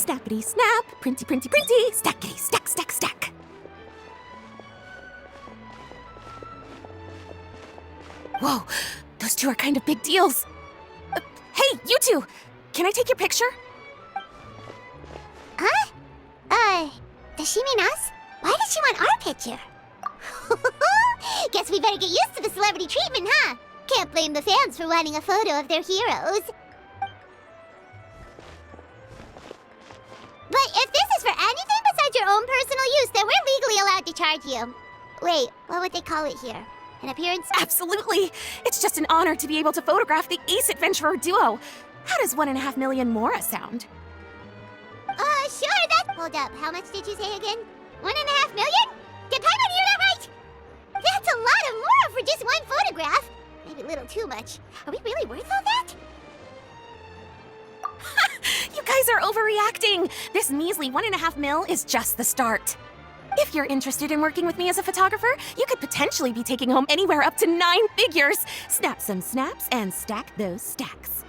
snappity snap, printy printy printy, stackity stack stack stack. Whoa, those two are kind of big deals. Hey, you two! Can I take your picture? Huh? Does she mean us? Why does she want our picture? Guess we better get used to the celebrity treatment, huh? Can't blame the fans for wanting a photo of their heroes. But if this is for anything besides your own personal use, then we're legally allowed to charge you. Wait, what would they call it here? An appearance? Absolutely! It's just an honor to be able to photograph the Ace Adventurer duo. How does 1.5 million Mora sound? Sure, that... Hold up, how much did you say again? 1.5 million? Did Paimon hear that right? That's a lot of Mora for just one photograph. Maybe a little too much. Are we really worth all that? You guys are overreacting! This measly 1.5 mil is just the start. If you're interested in working with me as a photographer, you could potentially be taking home anywhere up to 9 figures. Snap some snaps and stack those stacks.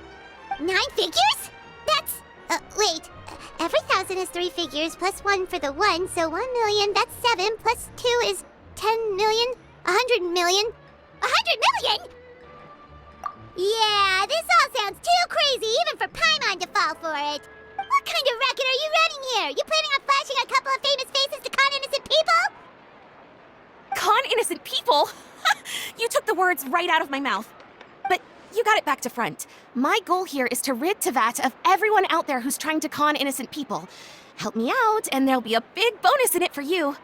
9 figures? That's... wait. Every 1,000 is 3 figures, plus 1 for the 1, so 1 million, that's 7, plus 2 is 10 million, 100 million. 100 million?! Yeah, this all sounds too crazy even for Paimon to fall for it. What kind of racket are you running here? You planning on flashing a couple of famous faces to con innocent people? Con innocent people? You took the words right out of my mouth. But you got it back to front. My goal here is to rid Tevat of everyone out there who's trying to con innocent people. Help me out, and there'll be a big bonus in it for you.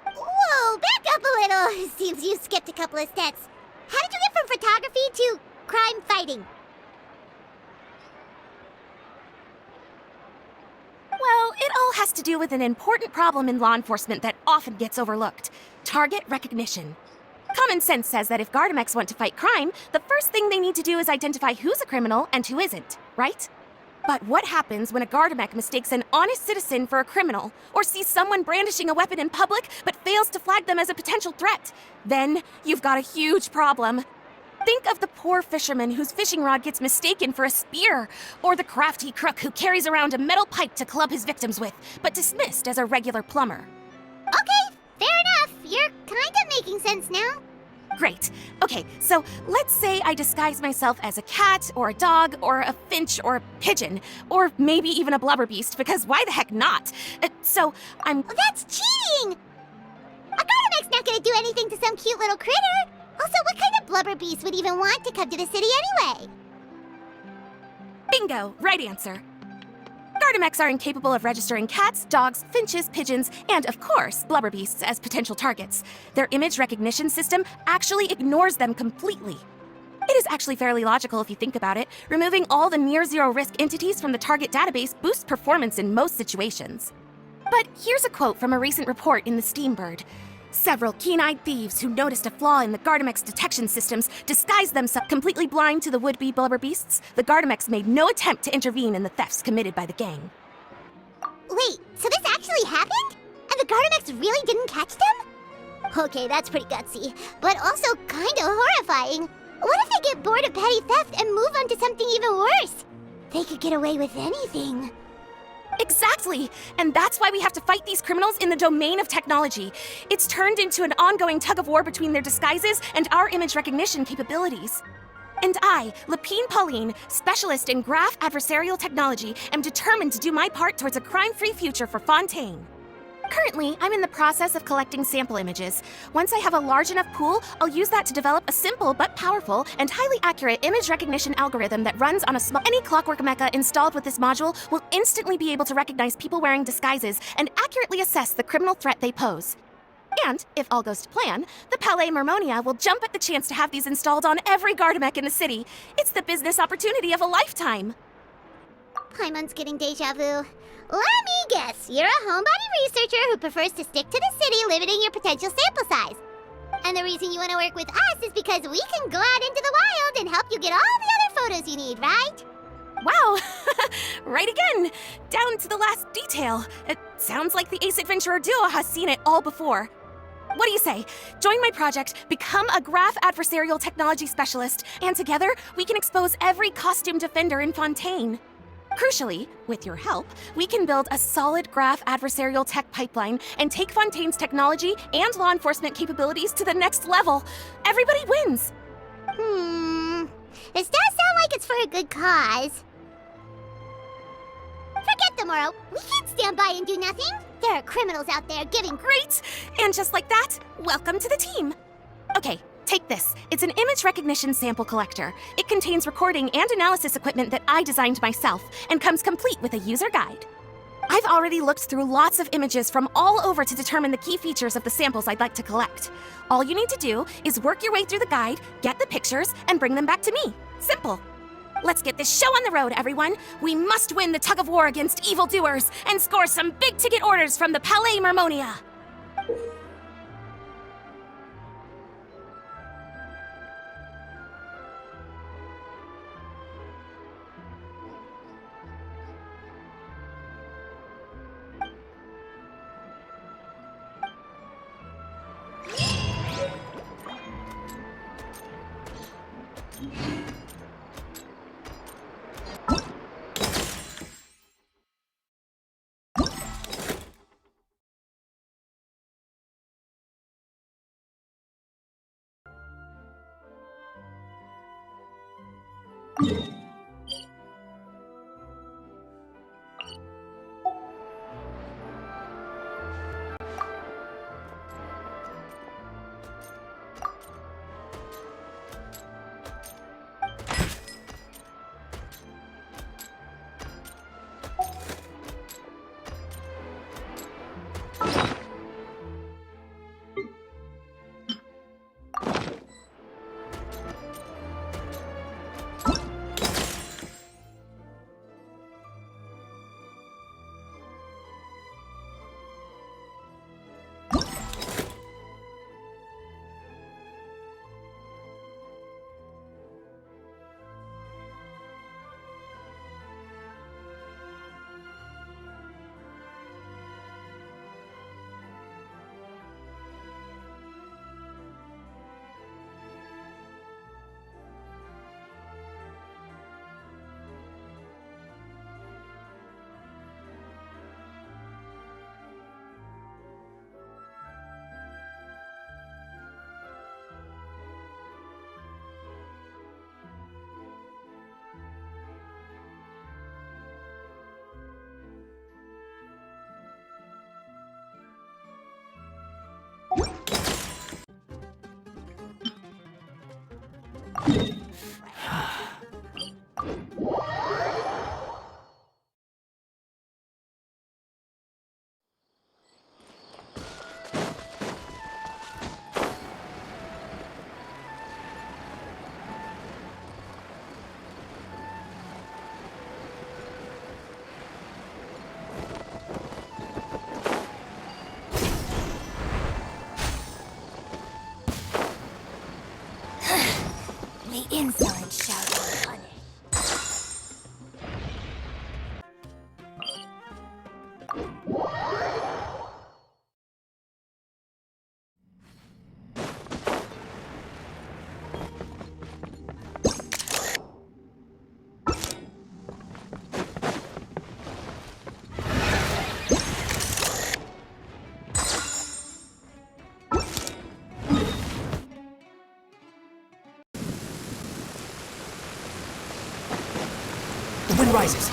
Whoa, back up a little. Seems you skipped a couple of steps. How did you get from photography to crime fighting? Well, it all has to do with an important problem in law enforcement that often gets overlooked. Target recognition. Common sense says that if Gardamex want to fight crime, the first thing they need to do is identify who's a criminal and who isn't, right? But what happens when a Gardamex mistakes an honest citizen for a criminal, or sees someone brandishing a weapon in public but fails to flag them as a potential threat? Then you've got a huge problem. Think of the poor fisherman whose fishing rod gets mistaken for a spear, or the crafty crook who carries around a metal pipe to club his victims with, but dismissed as a regular plumber. Okay, fair enough. You're kinda making sense now. Great. Okay, so let's say I disguise myself as a cat, or a dog, or a finch, or a pigeon, or maybe even a blubber beast, because why the heck not? So I'm... Oh, that's cheating! A Gardamex not gonna do anything to some cute little critter. Also, what kind of blubber beast would even want to come to the city anyway? Bingo! Right answer. Gardamex are incapable of registering cats, dogs, finches, pigeons, and, of course, blubber beasts as potential targets. Their image recognition system actually ignores them completely. It is actually fairly logical if you think about it. Removing all the near-zero risk entities from the target database boosts performance in most situations. But here's a quote from a recent report in the Steambird. Several keen-eyed thieves who noticed a flaw in the Gardamex detection systems disguised themselves completely blind to the would-be blubber beasts. The Gardamex made no attempt to intervene in the thefts committed by the gang. Wait, so this actually happened? And the Gardamex really didn't catch them? Okay, that's pretty gutsy, but also kinda horrifying. What if they get bored of petty theft and move on to something even worse? They could get away with anything. Exactly! And that's why we have to fight these criminals in the domain of technology. It's turned into an ongoing tug-of-war between their disguises and our image recognition capabilities. And I, Lapine Pauline, specialist in graph adversarial technology, am determined to do my part towards a crime-free future for Fontaine. Currently, I'm in the process of collecting sample images. Once I have a large enough pool, I'll use that to develop a simple but powerful and highly accurate image recognition algorithm that runs on a small... Any clockwork mecha installed with this module will instantly be able to recognize people wearing disguises and accurately assess the criminal threat they pose. And, if all goes to plan, the Palais Mermonia will jump at the chance to have these installed on every Gardamex in the city. It's the business opportunity of a lifetime. Paimon's getting deja vu. Let me guess, you're a homebody researcher who prefers to stick to the city, limiting your potential sample size. And the reason you want to work with us is because we can go out into the wild and help you get all the other photos you need, right? Wow! Right again! Down to the last detail. It sounds like the Ace Adventurer duo has seen it all before. What do you say? Join my project, become a graph adversarial technology specialist, and together we can expose every costume defender in Fontaine. Crucially, with your help, we can build a solid graph adversarial tech pipeline and take Fontaine's technology and law enforcement capabilities to the next level. Everybody wins! This does sound like it's for a good cause. Forget tomorrow. We can't stand by and do nothing. There are criminals out there giving... Great! And just like that, welcome to the team. Okay, take this. It's an image recognition sample collector. It contains recording and analysis equipment that I designed myself and comes complete with a user guide. I've already looked through lots of images from all over to determine the key features of the samples I'd like to collect. All you need to do is work your way through the guide, get the pictures, and bring them back to me. Simple. Let's get this show on the road, everyone. We must win the tug of war against evildoers and score some big-ticket orders from the Palais Mermonia. The insolent shall be The wind rises.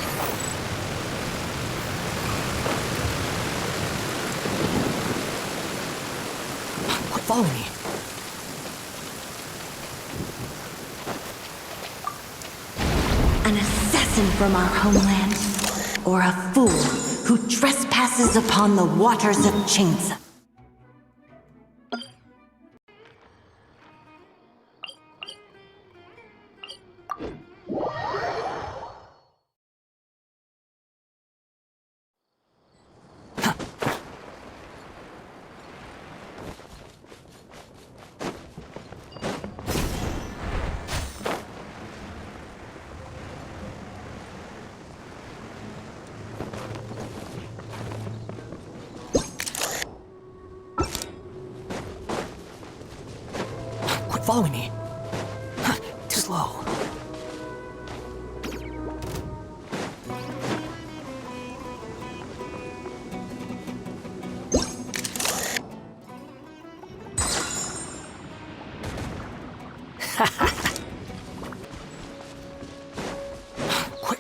Follow me. An assassin from our homeland, or a fool who trespasses upon the waters of Chainsa. Quit following me. Too slow.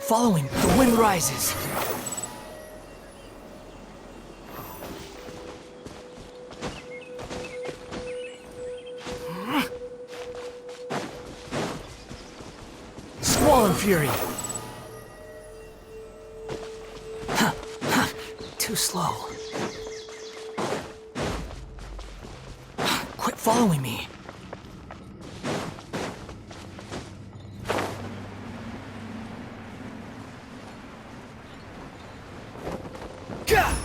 Following, the wind rises. Squall and fury. Too slow. Quit following me. Gah!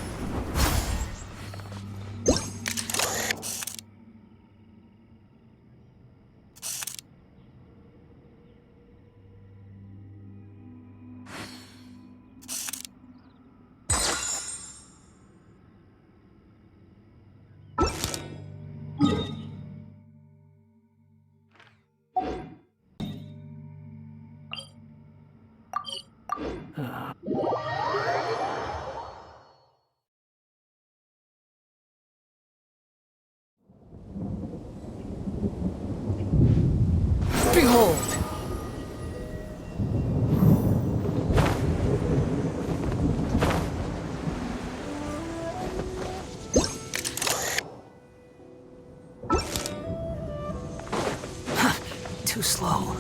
Behold! Too slow.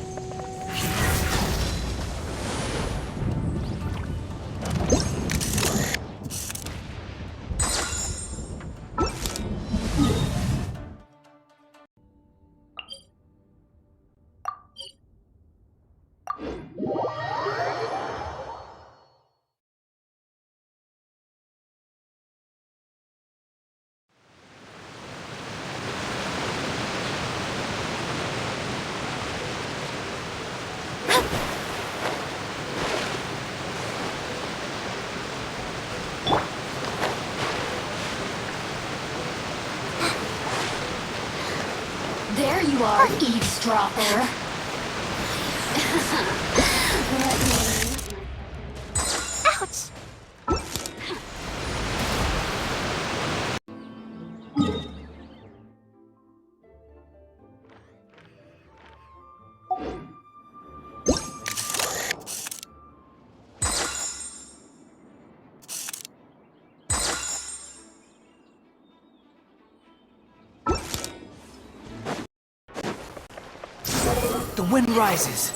There you are, eavesdropper. Ouch! The wind rises.